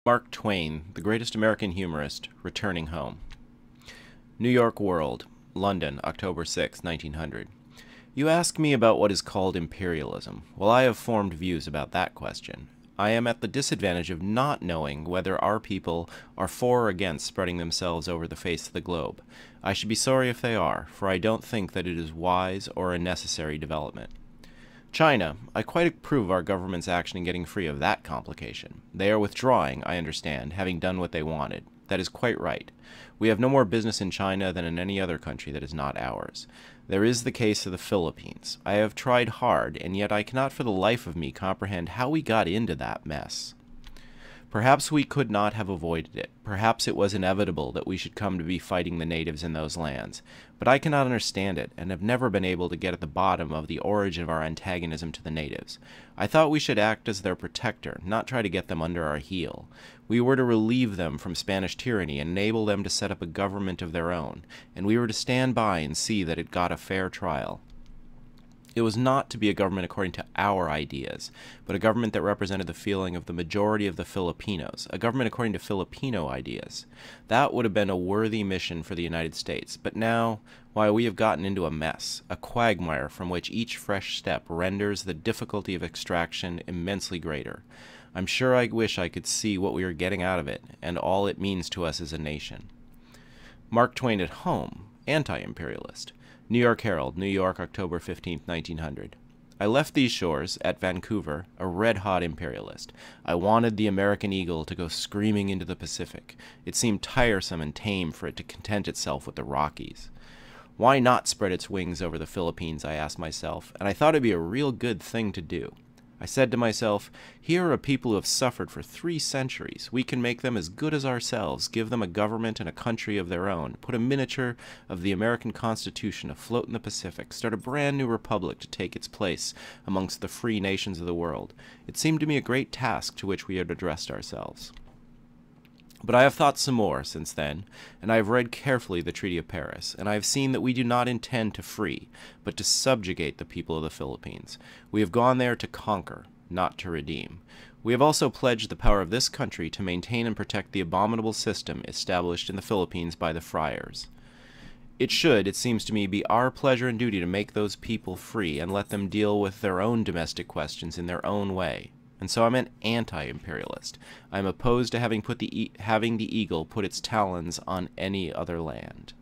Mark Twain, the greatest American humorist, returning home. New York World, London, October 6, 1900. You ask me about what is called imperialism. Well, I have formed views about that question. I am at the disadvantage of not knowing whether our people are for or against spreading themselves over the face of the globe. I should be sorry if they are, for I don't think that it is wise or a necessary development. China. I quite approve of our government's action in getting free of that complication. They are withdrawing, I understand, having done what they wanted. That is quite right. We have no more business in China than in any other country that is not ours. There is the case of the Philippines. I have tried hard, and yet I cannot for the life of me comprehend how we got into that mess. Perhaps we could not have avoided it. Perhaps it was inevitable that we should come to be fighting the natives in those lands. But I cannot understand it, and have never been able to get at the bottom of the origin of our antagonism to the natives. I thought we should act as their protector, not try to get them under our heel. We were to relieve them from Spanish tyranny and enable them to set up a government of their own, and we were to stand by and see that it got a fair trial. It was not to be a government according to our ideas, but a government that represented the feeling of the majority of the Filipinos, a government according to Filipino ideas. That would have been a worthy mission for the United States, but now, why, we have gotten into a mess, a quagmire from which each fresh step renders the difficulty of extraction immensely greater. I'm sure I wish I could see what we are getting out of it, and all it means to us as a nation. Mark Twain at home, anti-imperialist. New York Herald, New York, October 15, 1900. I left these shores, at Vancouver, a red-hot imperialist. I wanted the American eagle to go screaming into the Pacific. It seemed tiresome and tame for it to content itself with the Rockies. Why not spread its wings over the Philippines, I asked myself, and I thought it'd be a real good thing to do. I said to myself, here are a people who have suffered for 3 centuries. We can make them as good as ourselves, give them a government and a country of their own, put a miniature of the American Constitution afloat in the Pacific, start a brand new republic to take its place amongst the free nations of the world. It seemed to me a great task to which we had addressed ourselves. But I have thought some more since then, and I have read carefully the Treaty of Paris, and I have seen that we do not intend to free, but to subjugate the people of the Philippines. We have gone there to conquer, not to redeem. We have also pledged the power of this country to maintain and protect the abominable system established in the Philippines by the friars. It should, it seems to me, be our pleasure and duty to make those people free and let them deal with their own domestic questions in their own way. And so I'm an anti-imperialist. I'm opposed to having the eagle put its talons on any other land.